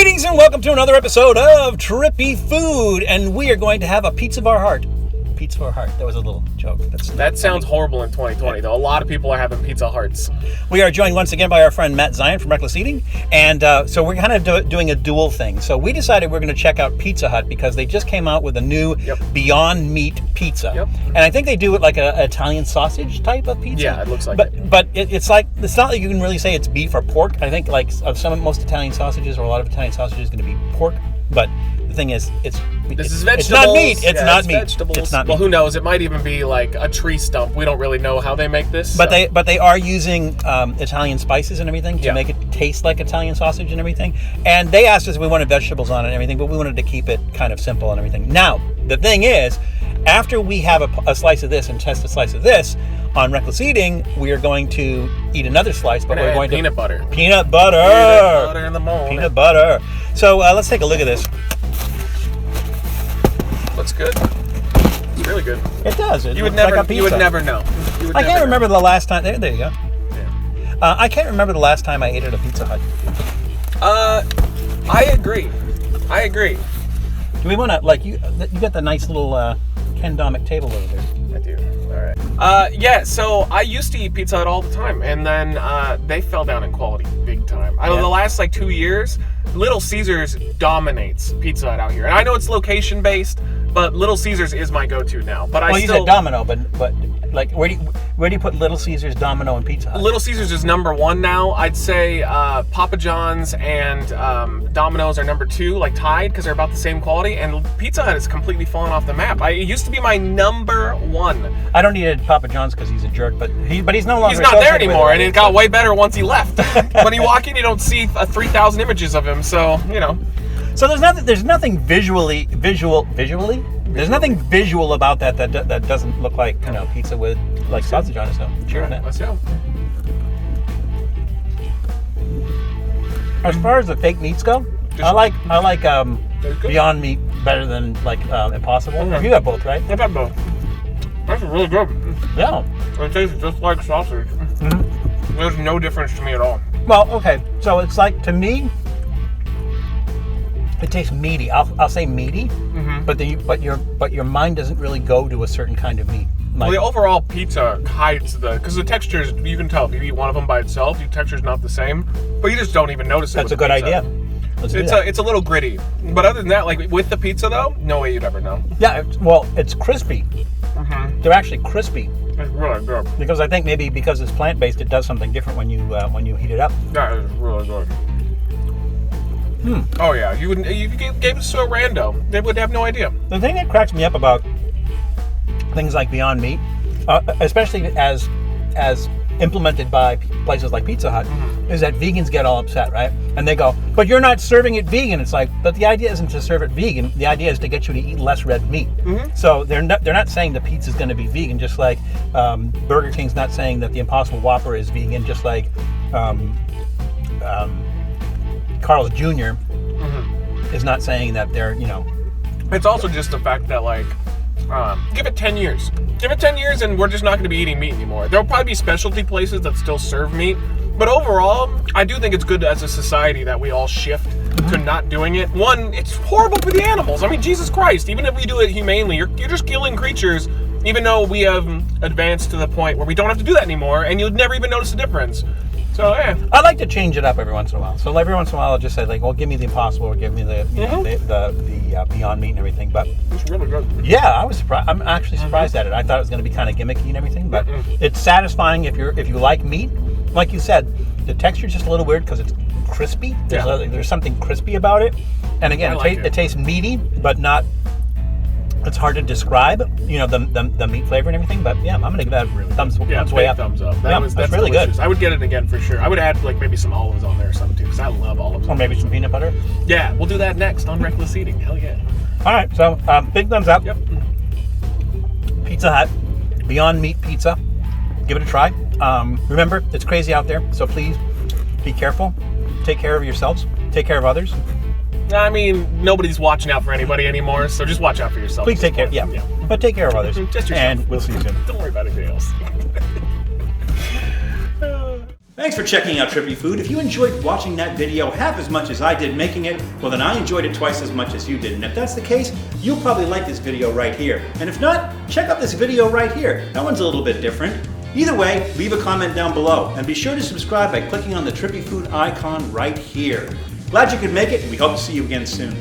Greetings and welcome to another episode of Trippy Food, and we are going to have a pizza of our heart. Pizza of our heart. That was a little joke. That sounds horrible in 2020, though. A lot of people are having pizza hearts. We are joined once again by our friend Matt Zion from Wreckless Eating, and so we're kind of doing a dual thing. So we decided we're going to check out Pizza Hut because they just came out with a new Beyond Meat pizza, and I think they do it like an Italian sausage type of pizza. Yeah, it looks like but it's like, it's not like you can really say it's beef or pork. I think like most Italian sausages, or a lot of Italian sausages, is going to be pork, but the thing is, this is vegetables. It's not meat. It's not meat. Vegetables. It's not meat. Well, who knows? It might even be like a tree stump. We don't really know how they make this. But they are using Italian spices and everything to make it taste like Italian sausage and everything. And they asked us if we wanted vegetables on it and everything, but we wanted to keep it kind of simple and everything. Now, the thing is, after we have a slice of this and test a slice of this on Wreckless Eating, we are going to eat another slice, but we're going to peanut butter. Peanut butter. Peanut butter in the mold. Peanut butter. So let's take a look at this. Looks good. It's really good. It does. You would never know. I can't remember the last time. There you go. Yeah. I can't remember the last time I ate at a Pizza Hut. I agree. Do we want to, like, you got the nice little Ken-Domic table over there? I do. All right. Yeah, so I used to eat Pizza Hut all the time, and then they fell down in quality big time. The last, 2 years, Little Caesars dominates Pizza Hut out here. And I know it's location-based, but Little Caesars is my go-to now. But you said Domino, but like, where do you put Little Caesars, Domino, and Pizza Hut? Little Caesars is number one now. I'd say Papa John's and Domino's are number two, like tied, because they're about the same quality. And Pizza Hut has completely fallen off the map. It used to be my number one. I don't need Papa John's because he's a jerk, but he's no longer. He's not there anymore, and it got way better once he left. When you walk in, you don't see 3,000 images of him. So So there's nothing visually. There's nothing visual about that doesn't look like pizza with like sausage on it. So cheers, man. Let's go. As far as the fake meats go, I like Beyond Meat better than like Impossible. Mm-hmm. You got both, right? I've had both. That's really good. Yeah. It tastes just like sausage. Mm-hmm. There's no difference to me at all. Well, okay. So it's like, to me, it tastes meaty. I'll say meaty, but your mind doesn't really go to a certain kind of meat. Well, the overall pizza hides because the textures, you can tell if you eat one of them by itself, the texture's not the same, but you just don't even notice it. That's a good idea. It's a little gritty, but other than that, like with the pizza though, no way you'd ever know. Yeah, it's crispy. Mm-hmm. They're actually crispy. It's really good. Because I think maybe because it's plant-based, it does something different when you heat it up. That is really good. Oh yeah, you gave this to a rando, they would have no idea. The thing that cracks me up about things like Beyond Meat, especially as implemented by places like Pizza Hut, is that vegans get all upset, right? And they go, "But you're not serving it vegan." It's like, but the idea isn't to serve it vegan. The idea is to get you to eat less red meat. Mm-hmm. So they're not saying the pizza's going to be vegan, just like Burger King's not saying that the Impossible Whopper is vegan, just like Carl's Jr. is not saying that they're, It's also just the fact that, give it 10 years. Give it 10 years and we're just not going to be eating meat anymore. There'll probably be specialty places that still serve meat. But overall, I do think it's good as a society that we all shift to not doing it. One, it's horrible for the animals. I mean, Jesus Christ, even if we do it humanely, you're just killing creatures, even though we have advanced to the point where we don't have to do that anymore, and you'd never even notice the difference. So, yeah. I like to change it up every once in a while. So every once in a while I'll just say, like, well, give me the Impossible, or give me the Beyond Meat and everything. But it's really good. Yeah, I was surprised. I'm actually surprised at it. I thought it was going to be kind of gimmicky and everything, but it's satisfying if you like meat. Like you said, the texture's just a little weird because it's crispy. There's something crispy about it, and again, it tastes meaty, but not. It's hard to describe, the meat flavor and everything, but yeah, I'm gonna give that a thumbs way up. Thumbs up. That's really delicious. good. I would get it again for sure. I would add maybe some olives on there or something too, because I love olives. Or maybe some peanut butter. Yeah, we'll do that next on Wreckless Eating. Hell yeah! All right, so big thumbs up. Yep. Pizza Hut, Beyond Meat Pizza. Give it a try. Remember, it's crazy out there, so please be careful. Take care of yourselves. Take care of others. I mean, nobody's watching out for anybody anymore, so just watch out for yourself. Please take care. Yeah. But take care of others. Just yourself. And we'll see you soon. Don't worry about anything else. Thanks for checking out Trippy Food. If you enjoyed watching that video half as much as I did making it, well then I enjoyed it twice as much as you did. And if that's the case, you'll probably like this video right here. And if not, check out this video right here. That one's a little bit different. Either way, leave a comment down below. And be sure to subscribe by clicking on the Trippy Food icon right here. Glad you could make it, and we hope to see you again soon.